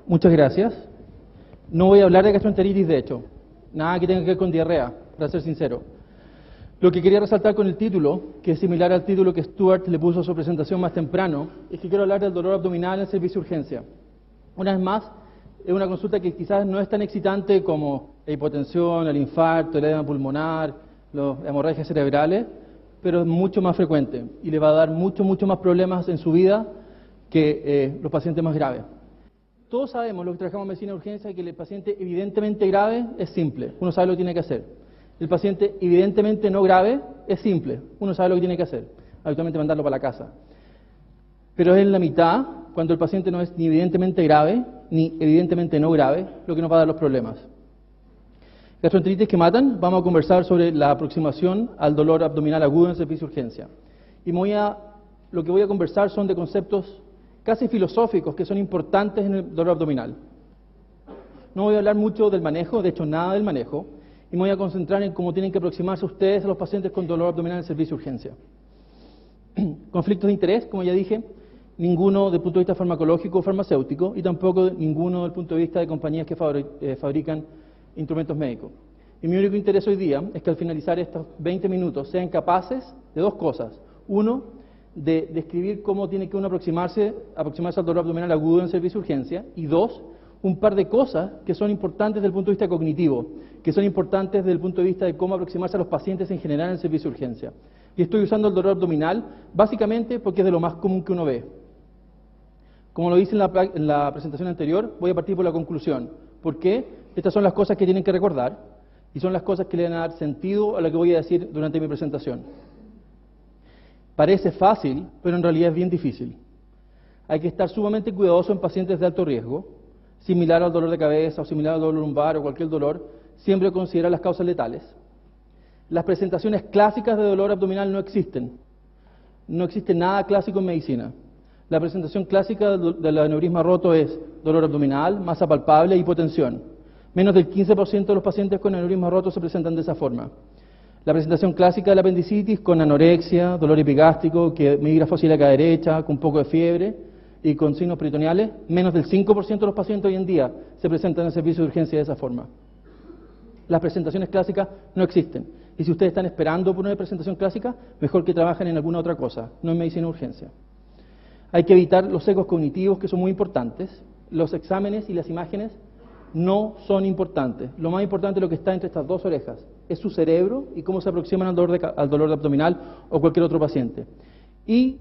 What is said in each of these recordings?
Muchas gracias. No voy a hablar de gastroenteritis, de hecho. Nada que tenga que ver con diarrea, para ser sincero. Lo que quería resaltar con el título, que es similar al título que Stuart le puso a su presentación más temprano, es que quiero hablar del dolor abdominal en el servicio de urgencia. Una vez más, es una consulta que quizás no es tan excitante como la hipotensión, el infarto, el edema pulmonar, las hemorragias cerebrales, pero es mucho más frecuente y le va a dar mucho más problemas en su vida que los pacientes más graves. Todos sabemos, los que trabajamos en medicina de urgencia, que el paciente evidentemente grave es simple, uno sabe lo que tiene que hacer. El paciente evidentemente no grave es simple, uno sabe lo que tiene que hacer, habitualmente mandarlo para la casa. Pero es en la mitad, cuando el paciente no es ni evidentemente grave, ni evidentemente no grave, lo que nos va a dar los problemas. Gastroenteritis que matan, vamos a conversar sobre la aproximación al dolor abdominal agudo en el servicio de urgencia. Y lo que voy a conversar son de conceptos casi filosóficos que son importantes en el dolor abdominal. No voy a hablar mucho del manejo, de hecho nada del manejo, y me voy a concentrar en cómo tienen que aproximarse ustedes a los pacientes con dolor abdominal en el servicio de urgencia. Conflictos de interés, como ya dije, ninguno desde el punto de vista farmacológico o farmacéutico, y tampoco ninguno desde el punto de vista de compañías que fabrican instrumentos médicos. Y mi único interés hoy día es que al finalizar estos 20 minutos sean capaces de dos cosas. Uno, de describir cómo tiene que uno aproximarse al dolor abdominal agudo en el servicio de urgencia, y dos, un par de cosas que son importantes desde el punto de vista cognitivo, que son importantes desde el punto de vista de cómo aproximarse a los pacientes en general en el servicio de urgencia. Y estoy usando el dolor abdominal básicamente porque es de lo más común que uno ve. Como lo hice en la presentación anterior, voy a partir por la conclusión. ¿Por qué? Estas son las cosas que tienen que recordar y son las cosas que le van a dar sentido a lo que voy a decir durante mi presentación. Parece fácil, pero en realidad es bien difícil. Hay que estar sumamente cuidadoso en pacientes de alto riesgo, similar al dolor de cabeza o similar al dolor lumbar o cualquier dolor, siempre considerar las causas letales. Las presentaciones clásicas de dolor abdominal no existen. No existe nada clásico en medicina. La presentación clásica del aneurisma roto es dolor abdominal, masa palpable e hipotensión. Menos del 15% de los pacientes con aneurisma roto se presentan de esa forma. La presentación clásica de la apendicitis con anorexia, dolor epigástrico, que migra fosílica derecha, con un poco de fiebre y con signos peritoneales, menos del 5% de los pacientes hoy en día se presentan en el servicio de urgencia de esa forma. Las presentaciones clásicas no existen. Y si ustedes están esperando por una presentación clásica, mejor que trabajen en alguna otra cosa, no en medicina de urgencia. Hay que evitar los sesgos cognitivos, que son muy importantes. Los exámenes y las imágenes no son importantes. Lo más importante es lo que está entre estas dos orejas. Es su cerebro y cómo se aproximan al dolor abdominal o cualquier otro paciente. Y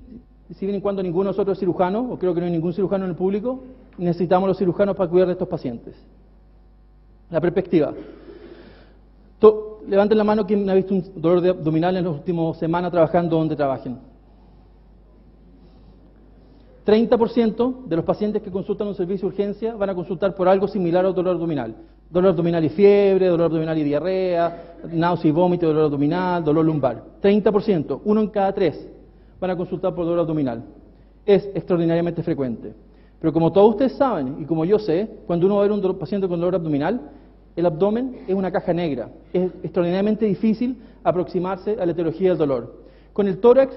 si bien y cuando ninguno de nosotros es cirujano, o creo que no hay ningún cirujano en el público, necesitamos los cirujanos para cuidar de estos pacientes. La perspectiva. Levanten la mano quien ha visto un dolor abdominal en las últimas semanas trabajando donde trabajen. 30% de los pacientes que consultan un servicio de urgencia van a consultar por algo similar al dolor abdominal. Dolor abdominal y fiebre, dolor abdominal y diarrea, náusea y vómito, dolor abdominal, dolor lumbar. 30%, 1 en cada 3 van a consultar por dolor abdominal. Es extraordinariamente frecuente. Pero como todos ustedes saben, y como yo sé, cuando uno va a ver un paciente con dolor abdominal, el abdomen es una caja negra. Es extraordinariamente difícil aproximarse a la etiología del dolor. Con el tórax,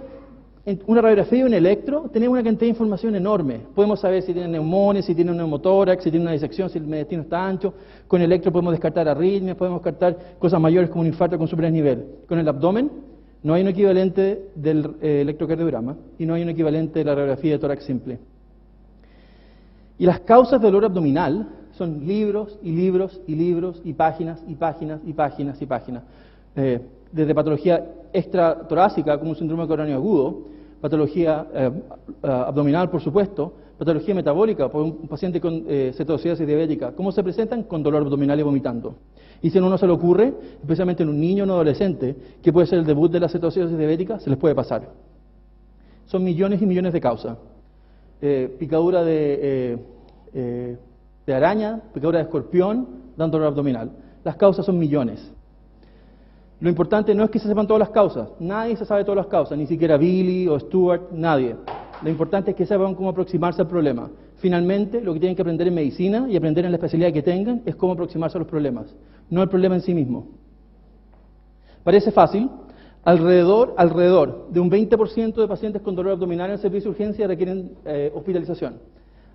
en una radiografía y un electro, tenemos una cantidad de información enorme. Podemos saber si tiene neumonía, si tiene un neumotórax, si tiene una disección, si el mediastino está ancho. Con el electro podemos descartar arritmias, podemos descartar cosas mayores como un infarto con superdesnivel. Con el abdomen no hay un equivalente del electrocardiograma y no hay un equivalente de la radiografía de tórax simple. Y las causas del dolor abdominal son libros y libros y libros y páginas y páginas y páginas y páginas. Desde patología extratorácica como un síndrome coronariano agudo, patología abdominal, por supuesto, patología metabólica por un paciente con cetoacidosis diabética. ¿Cómo se presentan? Con dolor abdominal y vomitando. Y si a uno se le ocurre, especialmente en un niño o un adolescente, que puede ser el debut de la cetoacidosis diabética, se les puede pasar. Son millones y millones de causas. Picadura de araña, picadura de escorpión, dan dolor abdominal. Las causas son millones. Lo importante no es que se sepan todas las causas. Nadie se sabe todas las causas, ni siquiera Billy o Stuart, nadie. Lo importante es que sepan cómo aproximarse al problema. Finalmente, lo que tienen que aprender en medicina y aprender en la especialidad que tengan es cómo aproximarse a los problemas, no el problema en sí mismo. Parece fácil. Alrededor de un 20% de pacientes con dolor abdominal en el servicio de urgencia requieren hospitalización.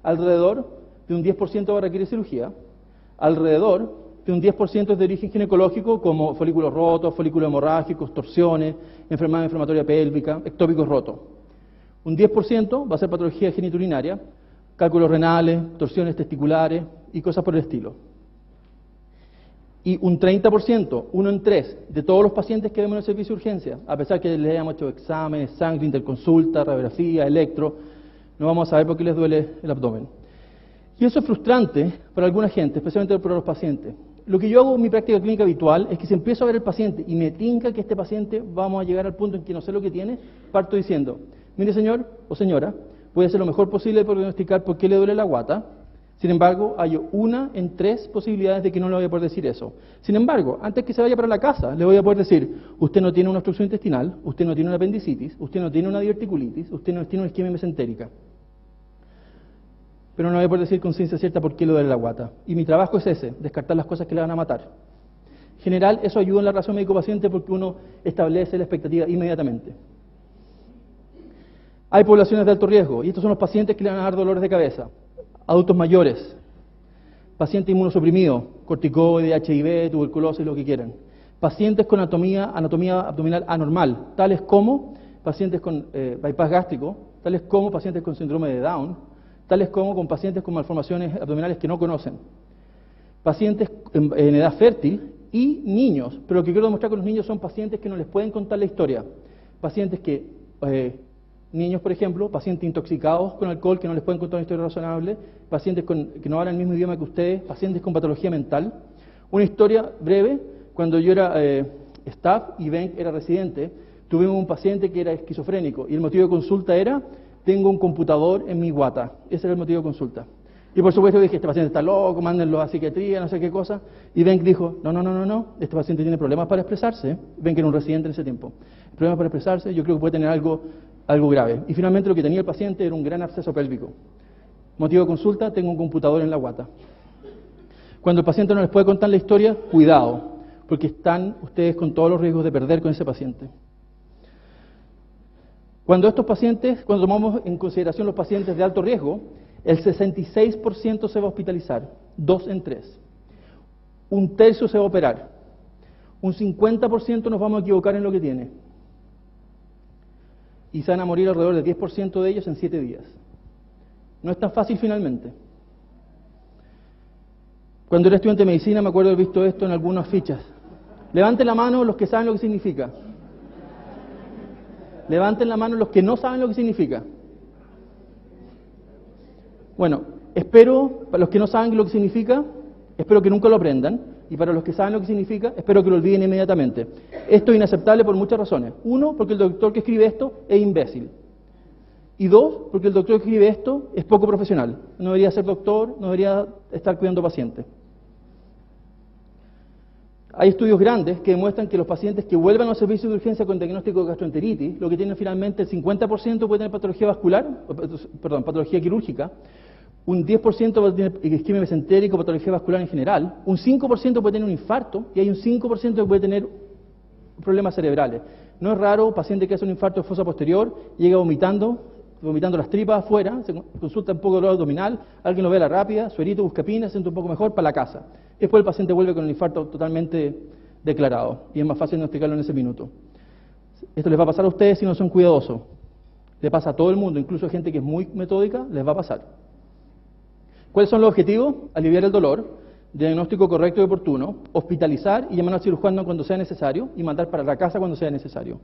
Alrededor, de un 10% va a requerir cirugía, alrededor de un 10% es de origen ginecológico, como folículos rotos, folículos hemorrágicos, torsiones, enfermedad inflamatoria pélvica, ectópicos rotos. Un 10% va a ser patología geniturinaria, cálculos renales, torsiones testiculares y cosas por el estilo. Y un 30%, 1 en 3, de todos los pacientes que vemos en el servicio de urgencia, a pesar que les hayamos hecho exámenes, sangre, interconsulta, radiografía, electro, no vamos a saber por qué les duele el abdomen. Y eso es frustrante para alguna gente, especialmente para los pacientes. Lo que yo hago en mi práctica clínica habitual es que si empiezo a ver el paciente y me tinca que este paciente vamos a llegar al punto en que no sé lo que tiene, parto diciendo, mire señor o señora, voy a hacer lo mejor posible para diagnosticar por qué le duele la guata. Sin embargo, hay 1 en 3 posibilidades de que no le voy a poder decir eso. Sin embargo, antes que se vaya para la casa, le voy a poder decir, usted no tiene una obstrucción intestinal, usted no tiene una apendicitis, usted no tiene una diverticulitis, usted no tiene una isquemia mesentérica. Pero no voy a poder decir con ciencia cierta por qué le duele la guata. Y mi trabajo es ese, descartar las cosas que le van a matar. En general, eso ayuda en la relación médico-paciente porque uno establece la expectativa inmediatamente. Hay poblaciones de alto riesgo, y estos son los pacientes que le van a dar dolores de cabeza. Adultos mayores, pacientes inmunosuprimidos, corticoides, HIV, tuberculosis, lo que quieran. Pacientes con anatomía abdominal anormal, tales como pacientes con bypass gástrico, tales como pacientes con síndrome de Down, tales como con pacientes con malformaciones abdominales que no conocen, pacientes en edad fértil y niños, pero lo que quiero demostrar con los niños son pacientes que no les pueden contar la historia, pacientes que, niños por ejemplo, pacientes intoxicados con alcohol que no les pueden contar una historia razonable, pacientes que no hablan el mismo idioma que ustedes, pacientes con patología mental. Una historia breve, cuando yo era staff y Ben era residente, tuvimos un paciente que era esquizofrénico y el motivo de consulta era, tengo un computador en mi guata. Ese era el motivo de consulta. Y por supuesto dije, este paciente está loco, mándenlo a psiquiatría, no sé qué cosa. Y Ben dijo, no, este paciente tiene problemas para expresarse. Ben que era un residente en ese tiempo. Problemas para expresarse, yo creo que puede tener algo grave. Y finalmente lo que tenía el paciente era un gran absceso pélvico. Motivo de consulta, tengo un computador en la guata. Cuando el paciente no les puede contar la historia, cuidado, porque están ustedes con todos los riesgos de perder con ese paciente. Cuando tomamos en consideración los pacientes de alto riesgo, el 66% se va a hospitalizar, 2 en 3. Un tercio se va a operar. Un 50% nos vamos a equivocar en lo que tiene. Y se van a morir alrededor del 10% de ellos en 7 días. No es tan fácil finalmente. Cuando era estudiante de medicina me acuerdo de haber visto esto en algunas fichas. Levanten la mano los que saben lo que significa. Levanten la mano los que no saben lo que significa. Bueno, espero, para los que no saben lo que significa, espero que nunca lo aprendan. Y para los que saben lo que significa, espero que lo olviden inmediatamente. Esto es inaceptable por muchas razones. 1, porque el doctor que escribe esto es imbécil. Y 2, porque el doctor que escribe esto es poco profesional. No debería ser doctor, no debería estar cuidando pacientes. Hay estudios grandes que demuestran que los pacientes que vuelvan a los servicios de urgencia con diagnóstico de gastroenteritis, lo que tienen finalmente el 50% puede tener patología vascular, patología quirúrgica, un 10% puede tener isquemia mesentérica o patología vascular en general, un 5% puede tener un infarto y hay un 5% que puede tener problemas cerebrales. No es raro, paciente que hace un infarto de fosa posterior, llega vomitando las tripas afuera, se consulta un poco de dolor abdominal, alguien lo ve a la rápida, suerito, buscapina, se siente un poco mejor, para la casa. Después el paciente vuelve con el infarto totalmente declarado y es más fácil diagnosticarlo en ese minuto. Esto les va a pasar a ustedes si no son cuidadosos. Le pasa a todo el mundo, incluso a gente que es muy metódica, les va a pasar. ¿Cuáles son los objetivos? Aliviar el dolor, diagnóstico correcto y oportuno, hospitalizar y llamar al cirujano cuando sea necesario y mandar para la casa cuando sea necesario.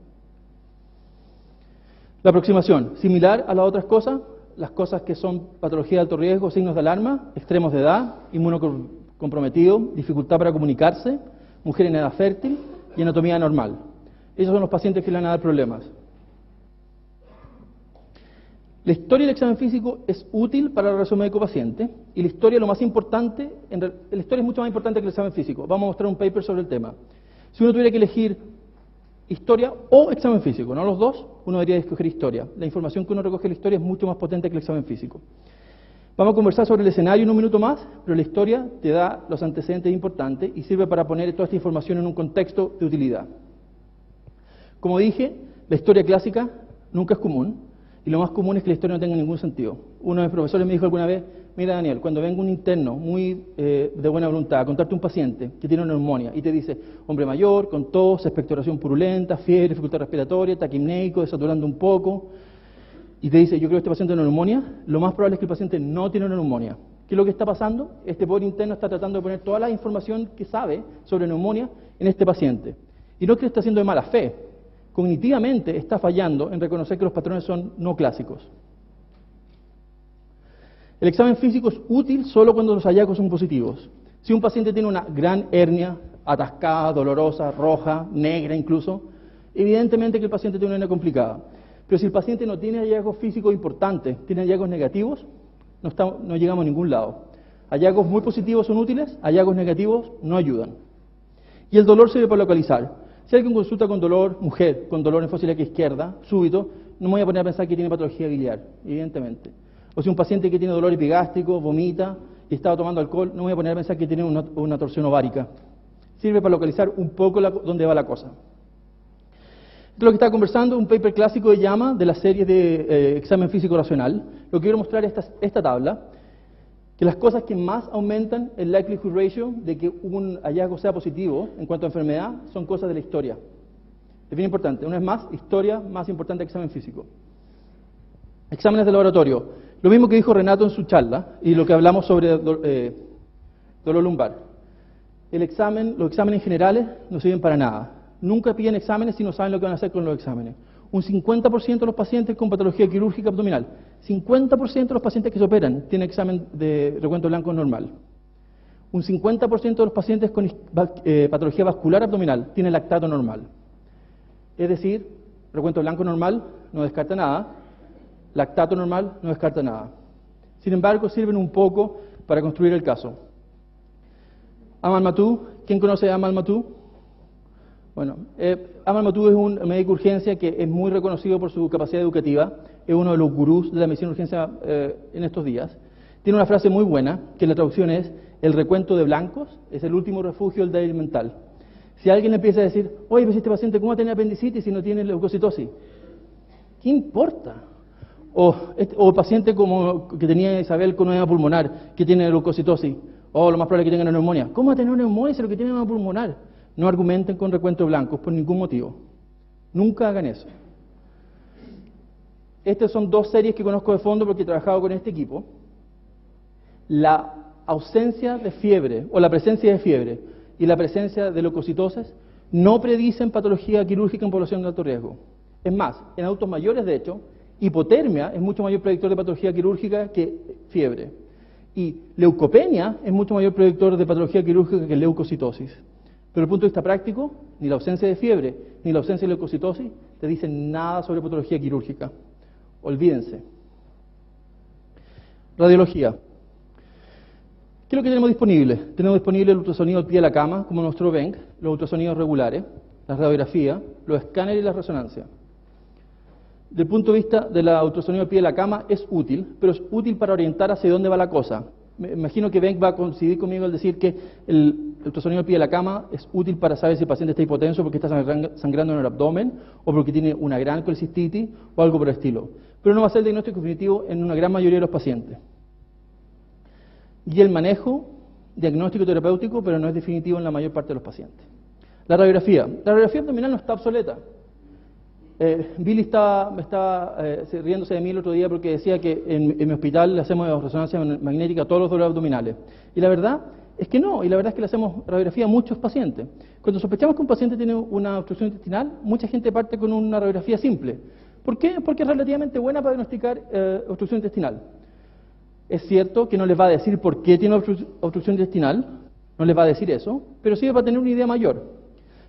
La aproximación, similar a las otras cosas, las cosas que son patología de alto riesgo, signos de alarma, extremos de edad, inmunocomprometido, dificultad para comunicarse, mujer en edad fértil y anatomía anormal. Esos son los pacientes que le van a dar problemas. La historia del examen físico es útil para la relación médico-paciente y la historia es lo más importante, la historia es mucho más importante que el examen físico. Vamos a mostrar un paper sobre el tema. Si uno tuviera que elegir historia o examen físico, no los dos, uno debería escoger historia. La información que uno recoge en la historia es mucho más potente que el examen físico. Vamos a conversar sobre el escenario en un minuto más, pero la historia te da los antecedentes importantes y sirve para poner toda esta información en un contexto de utilidad. Como dije, la historia clásica nunca es común, y lo más común es que la historia no tenga ningún sentido. Uno de mis profesores me dijo alguna vez, Mira, Daniel, cuando venga un interno muy de buena voluntad a contarte un paciente que tiene una neumonía y te dice, hombre mayor, con tos, expectoración purulenta, fiebre, dificultad respiratoria, taquimneico, desaturando un poco, y te dice, yo creo que este paciente tiene una neumonía, lo más probable es que el paciente no tiene una neumonía. ¿Qué es lo que está pasando? Este pobre interno está tratando de poner toda la información que sabe sobre neumonía en este paciente. Y no es que lo esté haciendo de mala fe, cognitivamente está fallando en reconocer que los patrones son no clásicos. El examen físico es útil solo cuando los hallazgos son positivos. Si un paciente tiene una gran hernia, atascada, dolorosa, roja, negra incluso, evidentemente que el paciente tiene una hernia complicada. Pero si el paciente no tiene hallazgos físicos importantes, tiene hallazgos negativos, no llegamos a ningún lado. Hallazgos muy positivos son útiles, hallazgos negativos no ayudan. Y el dolor sirve para localizar. Si alguien consulta con dolor, mujer, con dolor en fósil izquierda, súbito, no me voy a poner a pensar que tiene patología biliar, evidentemente. O si un paciente que tiene dolor epigástrico, vomita y estaba tomando alcohol, no me voy a poner a pensar que tiene una torsión ovárica. Sirve para localizar un poco dónde va la cosa. Esto es lo que estaba conversando, un paper clásico de JAMA de la serie de examen físico racional. Lo que quiero mostrar es esta tabla, que las cosas que más aumentan el likelihood ratio de que un hallazgo sea positivo en cuanto a enfermedad son cosas de la historia. Es bien importante. Una vez más, historia más importante que examen físico. Exámenes de laboratorio. Lo mismo que dijo Renato en su charla y lo que hablamos sobre dolor lumbar. Los exámenes generales no sirven para nada. Nunca piden exámenes si no saben lo que van a hacer con los exámenes. Un 50% de los pacientes con patología quirúrgica abdominal, 50% de los pacientes que se operan tienen examen de recuento blanco normal. Un 50% de los pacientes con patología vascular abdominal tienen lactato normal. Es decir, recuento blanco normal no descarta nada, lactato normal no descarta nada. Sin embargo, sirven un poco para construir el caso. Amal Matou, ¿quién conoce a Amal Matou? Bueno, Amal Matou es un médico de urgencia que es muy reconocido por su capacidad educativa, es uno de los gurús de la medicina de urgencia en estos días. Tiene una frase muy buena, que la traducción es, el recuento de blancos es el último refugio del débil mental. Si alguien le empieza a decir, oye, pues este paciente, ¿cómo va a tener apendicitis si no tiene leucocitosis? ¿Qué importa? O paciente como que tenía Isabel con edema pulmonar, que tiene leucocitosis, lo más probable es que tenga una neumonía. ¿Cómo va a tener una neumonía si lo que tiene es edema pulmonar? No argumenten con recuentos blancos por ningún motivo. Nunca hagan eso. Estas son dos series que conozco de fondo porque he trabajado con este equipo. La ausencia de fiebre o la presencia de fiebre y la presencia de leucocitosis no predicen patología quirúrgica en población de alto riesgo. Es más, en adultos mayores, de hecho, hipotermia es mucho mayor predictor de patología quirúrgica que fiebre. Y leucopenia es mucho mayor predictor de patología quirúrgica que leucocitosis. Pero desde el punto de vista práctico, ni la ausencia de fiebre ni la ausencia de leucocitosis te dicen nada sobre patología quirúrgica. Olvídense. Radiología. ¿Qué es lo que tenemos disponible? Tenemos disponible el ultrasonido al pie de la cama, como nuestro BENC, los ultrasonidos regulares, la radiografía, los escáneres y la resonancia. Desde el punto de vista de la ultrasonido al pie de la cama es útil, pero es útil para orientar hacia dónde va la cosa. Me imagino que BENC va a coincidir conmigo al decir que el ultrasonido al pie de la cama es útil para saber si el paciente está hipotenso porque está sangrando en el abdomen o porque tiene una gran colecistitis o algo por el estilo. Pero no va a ser el diagnóstico definitivo en una gran mayoría de los pacientes. Y el manejo diagnóstico terapéutico, pero no es definitivo en la mayor parte de los pacientes. La radiografía. La radiografía abdominal no está obsoleta. Billy estaba riéndose de mí el otro día porque decía que en mi hospital le hacemos resonancia magnética a todos los dolores abdominales. Y la verdad es que no, y la verdad es que le hacemos radiografía a muchos pacientes. Cuando sospechamos que un paciente tiene una obstrucción intestinal, mucha gente parte con una radiografía simple. ¿Por qué? Porque es relativamente buena para diagnosticar obstrucción intestinal. Es cierto que no les va a decir por qué tiene obstrucción intestinal, no les va a decir eso, pero sí va a tener una idea mayor.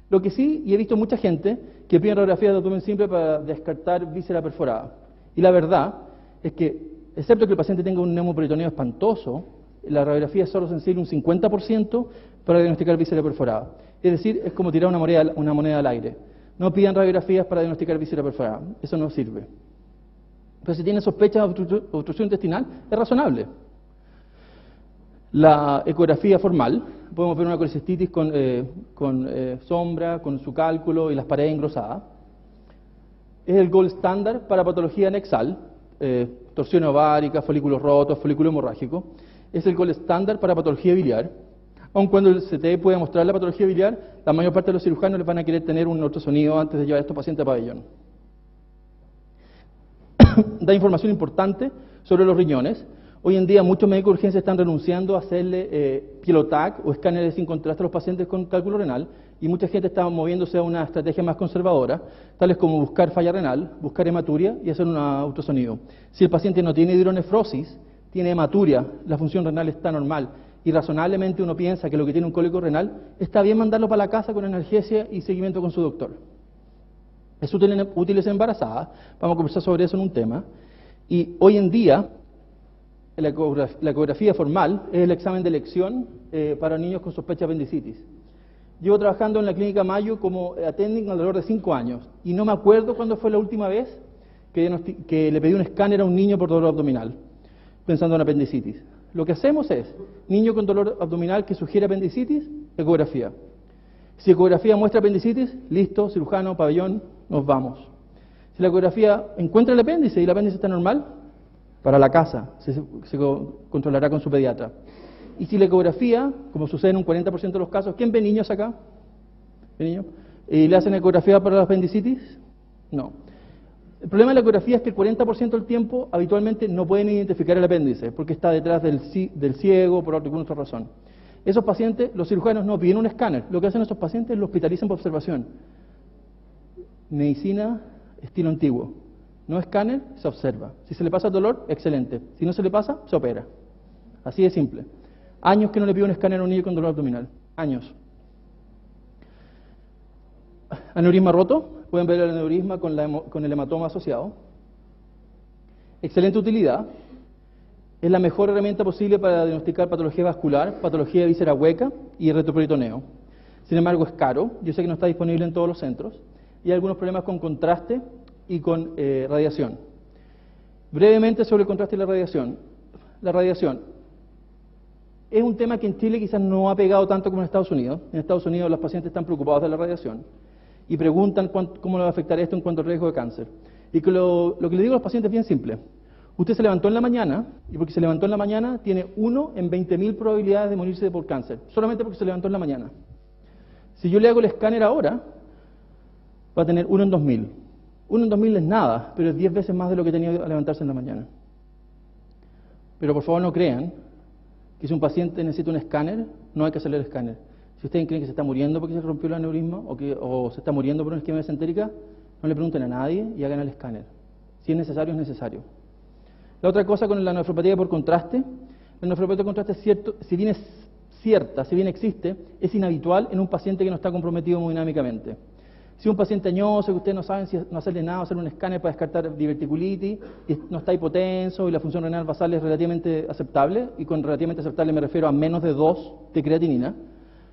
Lo que sí, y he visto mucha gente que pide radiografía de abdomen simple para descartar víscera perforada. Y la verdad es que, excepto que el paciente tenga un neumoperitoneo espantoso, la radiografía es solo sensible un 50% para diagnosticar víscera perforada. Es decir, es como tirar una moneda al aire. No pidan radiografías para diagnosticar víscera perforada, eso no sirve. Pero si tiene sospecha de obstrucción intestinal, es razonable. La ecografía formal, podemos ver una colecistitis con sombra, con su cálculo y las paredes engrosadas. Es el gold standard para patología anexal, torsión ovárica, folículos rotos, folículo hemorrágico. Es el gol estándar para patología biliar. Aun cuando el CT puede mostrar la patología biliar, la mayor parte de los cirujanos les van a querer tener un ultrasonido antes de llevar a estos pacientes a pabellón. Da información importante sobre los riñones. Hoy en día muchos médicos de urgencia están renunciando a hacerle pielotac o escáneres sin contraste a los pacientes con cálculo renal, y mucha gente está moviéndose a una estrategia más conservadora, tales como buscar falla renal, buscar hematuria y hacer un ultrasonido. Si el paciente no tiene hidronefrosis, tiene hematuria, la función renal está normal, y razonablemente uno piensa que lo que tiene un cólico renal, está bien mandarlo para la casa con analgesia y seguimiento con su doctor. Es útil en embarazadas, vamos a conversar sobre eso en un tema. Y hoy en día, la ecografía formal es el examen de elección para niños con sospecha de apendicitis. Llevo trabajando en la clínica Mayo como attending alrededor de 5 años, y no me acuerdo cuándo fue la última vez que le pedí un escáner a un niño por dolor abdominal, pensando en apendicitis. Lo que hacemos es, niño con dolor abdominal que sugiere apendicitis, ecografía. Si ecografía muestra apendicitis, listo, cirujano, pabellón, nos vamos. Si la ecografía encuentra el apéndice y el apéndice está normal, para la casa, se controlará con su pediatra. Y si la ecografía, como sucede en un 40% de los casos, ¿quién ve niños acá? ¿Ve niños? ¿Y le hacen ecografía para la apendicitis? No. El problema de la ecografía es que el 40% del tiempo habitualmente no pueden identificar el apéndice, porque está detrás del ciego, por alguna otra razón. Esos pacientes, los cirujanos no piden un escáner. Lo que hacen esos pacientes, lo hospitalizan por observación. Medicina estilo antiguo. No escáner, se observa. Si se le pasa el dolor, excelente. Si no se le pasa, se opera. Así de simple. Años que no le pido un escáner a un niño con dolor abdominal. Años. Aneurisma roto. Pueden ver el aneurisma con el hematoma asociado. Excelente utilidad. Es la mejor herramienta posible para diagnosticar patología vascular, patología de víscera hueca y retroperitoneo. Sin embargo, es caro. Yo sé que no está disponible en todos los centros. Y hay algunos problemas con contraste y con radiación. Brevemente sobre el contraste y la radiación. La radiación es un tema que en Chile quizás no ha pegado tanto como en Estados Unidos. En Estados Unidos los pacientes están preocupados de la radiación y preguntan cómo le va a afectar esto en cuanto al riesgo de cáncer. Y que lo que le digo a los pacientes es bien simple. Usted se levantó en la mañana, y porque se levantó en la mañana tiene 1 en 20.000 probabilidades de morirse por cáncer, solamente porque se levantó en la mañana. Si yo le hago el escáner ahora, va a tener 1 en 2.000. 1 en 2.000 es nada, pero es 10 veces más de lo que tenía al levantarse en la mañana. Pero por favor no crean que si un paciente necesita un escáner, no hay que hacerle el escáner. Si ustedes creen que se está muriendo porque se rompió el aneurisma o se está muriendo por una isquemia mesentérica, no le pregunten a nadie y hagan el escáner. Si es necesario, es necesario. La otra cosa con la nefropatía por contraste, la nefropatía por contraste es cierto, si bien es cierta, si bien existe, es inhabitual en un paciente que no está comprometido hemodinámicamente. Si un paciente añoso, que ustedes no saben si no hacerle nada, hacer un escáner para descartar diverticulitis, y no está hipotenso y la función renal basal es relativamente aceptable, y con relativamente aceptable me refiero a menos de 2 de creatinina,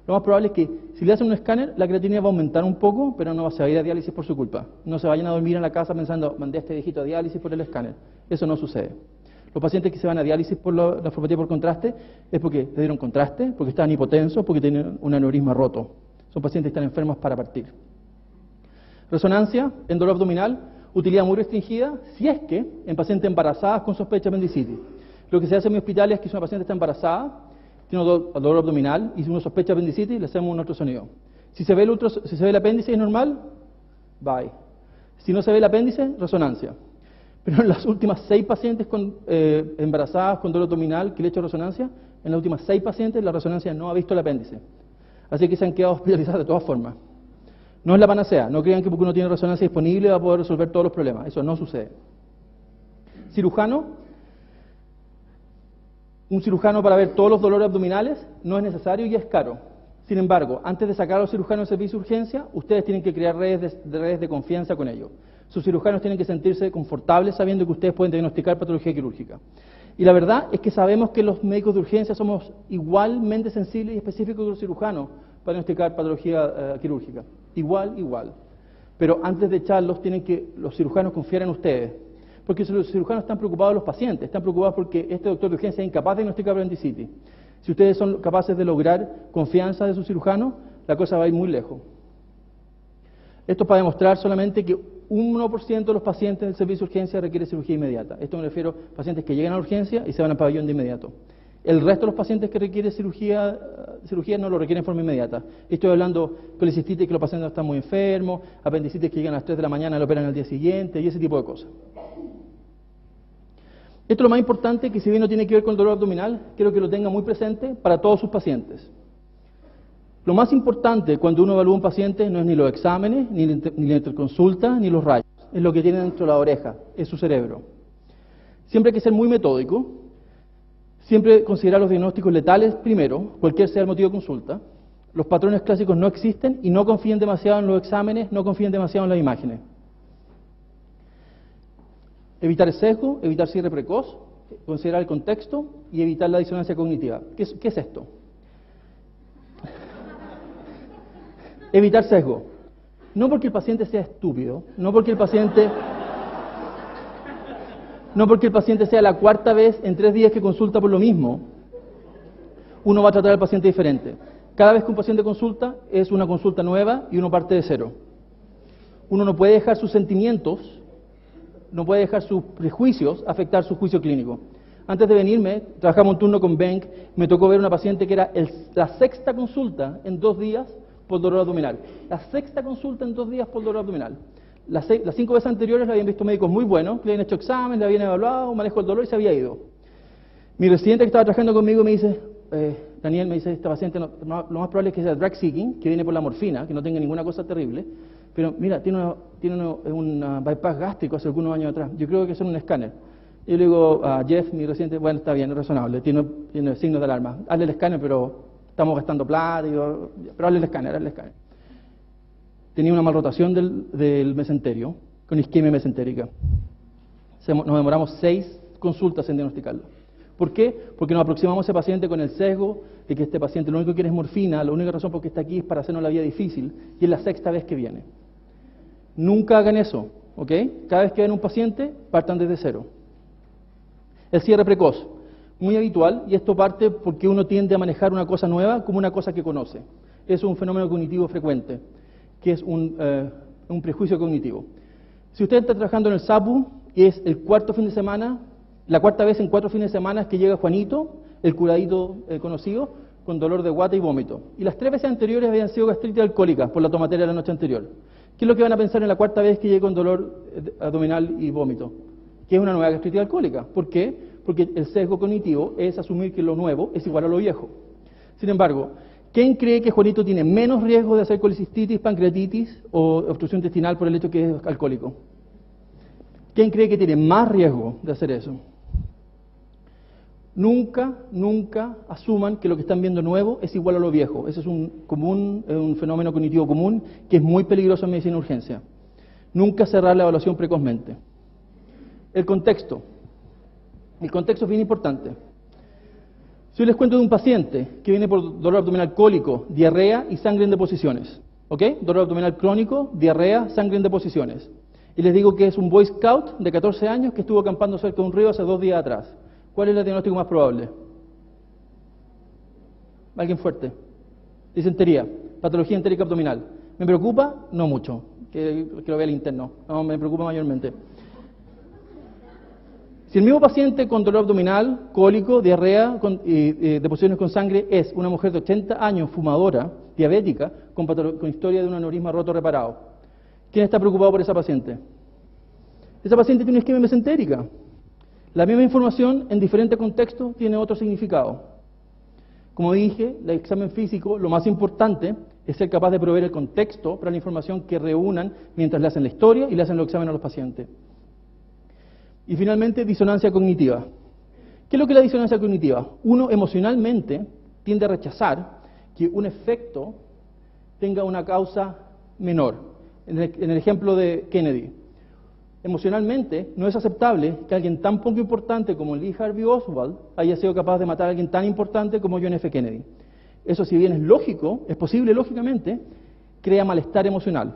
lo más probable es que si le hacen un escáner, la creatinina va a aumentar un poco, pero no se va a ir a diálisis por su culpa. No se vayan a dormir en la casa pensando, mandé a este viejito a diálisis por el escáner. Eso no sucede. Los pacientes que se van a diálisis por la nefropatía por contraste es porque le dieron contraste, porque estaban hipotensos, porque tienen un aneurisma roto. Son pacientes que están enfermos para partir. Resonancia en dolor abdominal, utilidad muy restringida, si es que en pacientes embarazadas con sospecha de apendicitis. Lo que se hace en mi hospital es que si una paciente está embarazada, tiene dolor abdominal y si uno sospecha de apendicitis, le hacemos un ultrasonido. Si se ve el apéndice es normal, bye. Si no se ve el apéndice, resonancia. Pero en las últimas 6 pacientes embarazadas con dolor abdominal que le he hecho resonancia, en las últimas 6 pacientes la resonancia no ha visto el apéndice. Así que se han quedado hospitalizadas de todas formas. No es la panacea, no crean que porque uno tiene resonancia disponible va a poder resolver todos los problemas, eso no sucede. Cirujano, un cirujano para ver todos los dolores abdominales no es necesario y es caro. Sin embargo, antes de sacar a los cirujanos del servicio de urgencia, ustedes tienen que crear redes de confianza con ellos. Sus cirujanos tienen que sentirse confortables sabiendo que ustedes pueden diagnosticar patología quirúrgica. Y la verdad es que sabemos que los médicos de urgencia somos igualmente sensibles y específicos que los cirujanos para diagnosticar patología quirúrgica. Igual. Pero antes de echarlos, tienen que los cirujanos confiar en ustedes. Porque si los cirujanos están preocupados de los pacientes, están preocupados porque este doctor de urgencia es incapaz de diagnosticar apendicitis. Si ustedes son capaces de lograr confianza de sus cirujanos, la cosa va a ir muy lejos. Esto es para demostrar solamente que 1% de los pacientes del servicio de urgencia requiere cirugía inmediata. Esto me refiero a pacientes que llegan a la urgencia y se van al pabellón de inmediato. El resto de los pacientes que requieren cirugía no lo requieren en forma inmediata. Estoy hablando de colicistitis que los pacientes están muy enfermos, apendicitis que llegan a las 3 de la mañana y lo operan al día siguiente y ese tipo de cosas. Esto es lo más importante, que si bien no tiene que ver con el dolor abdominal, quiero que lo tenga muy presente para todos sus pacientes. Lo más importante cuando uno evalúa a un paciente no es ni los exámenes, ni la interconsulta, ni los rayos. Es lo que tiene dentro de la oreja, es su cerebro. Siempre hay que ser muy metódico, siempre considerar los diagnósticos letales primero, cualquier sea el motivo de consulta. Los patrones clásicos no existen y no confíen demasiado en los exámenes, no confíen demasiado en las imágenes. Evitar el sesgo, evitar cierre precoz, considerar el contexto y evitar la disonancia cognitiva. ¿Qué es esto? Evitar sesgo. No porque el paciente sea estúpido, no porque el paciente sea la cuarta vez en 3 días que consulta por lo mismo, uno va a tratar al paciente diferente. Cada vez que un paciente consulta es una consulta nueva y uno parte de cero. Uno no puede dejar sus sentimientos, no puede dejar sus prejuicios afectar su juicio clínico. Antes de venirme, trabajamos un turno con Benk, me tocó ver una paciente que era la 6ª consulta en 2 días por dolor abdominal. La 6ª consulta en 2 días por dolor abdominal. Las 5 veces anteriores la habían visto médicos muy buenos, le habían hecho examen, le habían evaluado, manejo del dolor y se había ido. Mi residente que estaba trabajando conmigo me dice, Daniel, me dice, esta paciente lo más probable es que sea drug seeking, que viene por la morfina, que no tenga ninguna cosa terrible, pero mira, tiene un bypass gástrico hace algunos años atrás, yo creo que es un escáner. Y yo le digo a Jeff, mi residente, bueno, está bien, es razonable, tiene signos de alarma, hazle el escáner, pero estamos gastando plata, pero hazle el escáner. Tenía una malrotación del mesenterio, con isquemia mesentérica. Nos demoramos 6 consultas en diagnosticarlo. ¿Por qué? Porque nos aproximamos a ese paciente con el sesgo de que este paciente lo único que quiere es morfina, la única razón por qué está aquí es para hacernos la vida difícil, y es la 6ª vez que viene. Nunca hagan eso, ¿ok? Cada vez que ven un paciente, partan desde cero. El cierre precoz, muy habitual, y esto parte porque uno tiende a manejar una cosa nueva como una cosa que conoce. Es un fenómeno cognitivo frecuente, que es un prejuicio cognitivo. Si usted está trabajando en el SAPU y es el 4º fin de semana, la 4ª vez en 4 fines de semana que llega Juanito, el curadito conocido, con dolor de guata y vómito. Y las 3 veces anteriores habían sido gastritis alcohólica por la tomatera de la noche anterior. ¿Qué es lo que van a pensar en la 4ª vez que llegue con dolor abdominal y vómito? Que es una nueva gastritis alcohólica. ¿Por qué? Porque el sesgo cognitivo es asumir que lo nuevo es igual a lo viejo. Sin embargo, ¿quién cree que Juanito tiene menos riesgo de hacer colicistitis, pancreatitis o obstrucción intestinal por el hecho que es alcohólico? ¿Quién cree que tiene más riesgo de hacer eso? Nunca asuman que lo que están viendo nuevo es igual a lo viejo. Ese es un fenómeno cognitivo común que es muy peligroso en medicina de urgencia. Nunca cerrar la evaluación precozmente. El contexto. El contexto es bien importante. Si yo les cuento de un paciente que viene por dolor abdominal cólico, diarrea y sangre en deposiciones, ¿ok? Dolor abdominal crónico, diarrea, sangre en deposiciones. Y les digo que es un Boy Scout de 14 años que estuvo acampando cerca de un río hace 2 días atrás. ¿Cuál es el diagnóstico más probable? Alguien fuerte. Disentería, patología entérica abdominal. ¿Me preocupa? No mucho. Que lo vea el interno. No, me preocupa mayormente. Si el mismo paciente con dolor abdominal, cólico, diarrea y deposiciones con sangre es una mujer de 80 años, fumadora, diabética, con historia de un aneurisma roto reparado, ¿quién está preocupado por esa paciente? Esa paciente tiene una isquemia mesentérica. La misma información en diferente contexto tiene otro significado. Como dije, el examen físico, lo más importante es ser capaz de proveer el contexto para la información que reúnan mientras le hacen la historia y le hacen los exámenes a los pacientes. Y finalmente, disonancia cognitiva. ¿Qué es lo que es la disonancia cognitiva? Uno emocionalmente tiende a rechazar que un efecto tenga una causa menor. En el ejemplo de Kennedy. Emocionalmente, no es aceptable que alguien tan poco importante como Lee Harvey Oswald haya sido capaz de matar a alguien tan importante como John F. Kennedy. Eso, si bien es lógico, es posible lógicamente, crea malestar emocional,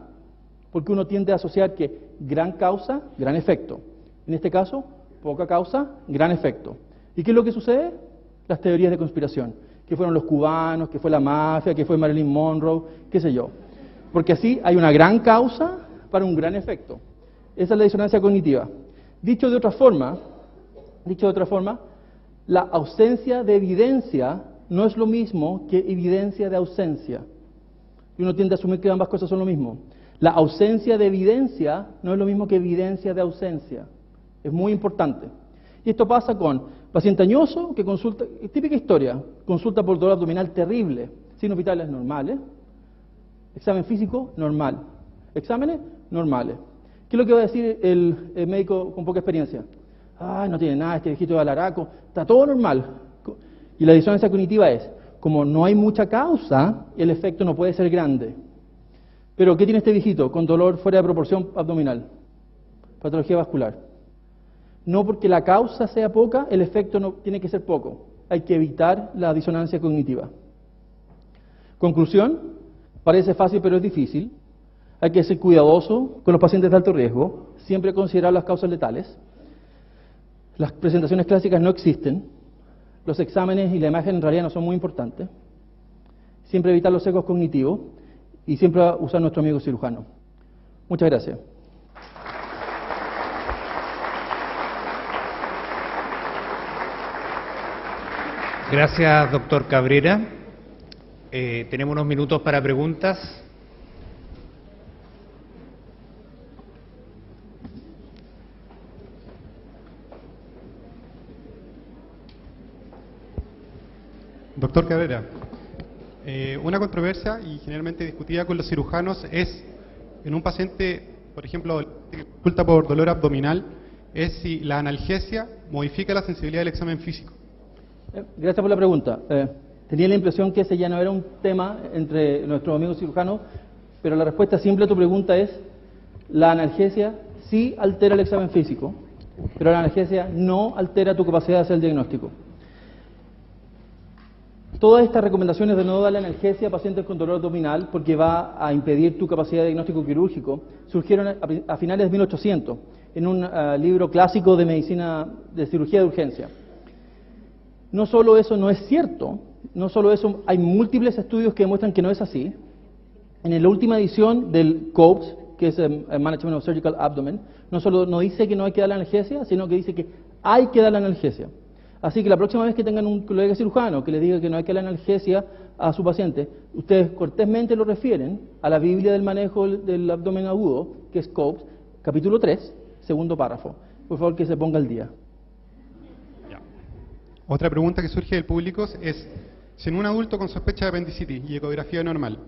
porque uno tiende a asociar que gran causa, gran efecto. En este caso, poca causa, gran efecto. ¿Y qué es lo que sucede? Las teorías de conspiración, que fueron los cubanos, que fue la mafia, que fue Marilyn Monroe, qué sé yo. Porque así hay una gran causa para un gran efecto. Esa es la disonancia cognitiva. Dicho de otra forma, la ausencia de evidencia no es lo mismo que evidencia de ausencia. Y uno tiende a asumir que ambas cosas son lo mismo. La ausencia de evidencia no es lo mismo que evidencia de ausencia. Es muy importante. Y esto pasa con paciente añoso que consulta, típica historia, consulta por dolor abdominal terrible, signos vitales normales, examen físico normal, exámenes normales. ¿Qué es lo que va a decir el médico con poca experiencia? Ah, no tiene nada, este viejito de alaraco, está todo normal. Y la disonancia cognitiva es, como no hay mucha causa, el efecto no puede ser grande. Pero, ¿qué tiene este viejito con dolor fuera de proporción abdominal? Patología vascular. No porque la causa sea poca, el efecto no tiene que ser poco. Hay que evitar la disonancia cognitiva. Conclusión, parece fácil pero es difícil. Hay que ser cuidadoso con los pacientes de alto riesgo, siempre considerar las causas letales. Las presentaciones clásicas no existen. Los exámenes y la imagen en realidad no son muy importantes. Siempre evitar los sesgos cognitivos y siempre usar nuestro amigo cirujano. Muchas gracias. Gracias, doctor Cabrera. Tenemos unos minutos para preguntas. Doctor Cabrera, una controversia y generalmente discutida con los cirujanos es, en un paciente, por ejemplo, que consulta por dolor abdominal, es si la analgesia modifica la sensibilidad del examen físico. Gracias por la pregunta. Tenía la impresión que ese ya no era un tema entre nuestros amigos cirujanos, pero la respuesta simple a tu pregunta es: la analgesia sí altera el examen físico, pero la analgesia no altera tu capacidad de hacer el diagnóstico. Todas estas recomendaciones de no darle analgesia a pacientes con dolor abdominal porque va a impedir tu capacidad de diagnóstico quirúrgico surgieron a finales de 1800 en un libro clásico de medicina, de cirugía de urgencia. No solo eso no es cierto, no solo eso, hay múltiples estudios que demuestran que no es así. En la última edición del COPES, que es el Management of Surgical Abdomen, no solo no dice que no hay que dar la analgesia, sino que dice que hay que dar la analgesia. Así que la próxima vez que tengan un colega cirujano que les diga que no hay que dar analgesia a su paciente, ustedes cortésmente lo refieren a la Biblia del manejo del abdomen agudo, que es COPES, capítulo 3, segundo párrafo. Por favor, que se ponga al día. Otra pregunta que surge del público es, si en un adulto con sospecha de apendicitis y ecografía normal,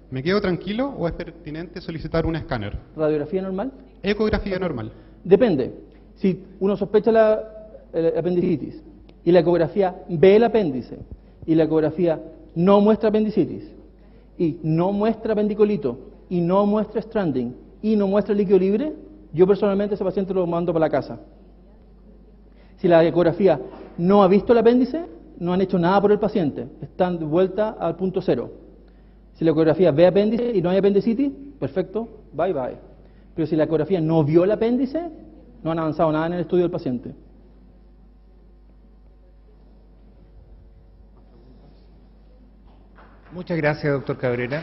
¿me quedo tranquilo o es pertinente solicitar un escáner? ¿Radiografía normal? Ecografía normal. Depende. Si uno sospecha la apendicitis y la ecografía ve el apéndice y la ecografía no muestra apendicitis y no muestra apendicolito y no muestra stranding y no muestra líquido libre, yo personalmente a ese paciente lo mando para la casa. Si la ecografía no ha visto el apéndice, no han hecho nada por el paciente, están de vuelta al punto cero. Si la ecografía ve apéndice y no hay apendicitis, perfecto, bye bye. Pero si la ecografía no vio el apéndice, no han avanzado nada en el estudio del paciente. Muchas gracias, doctor Cabrera.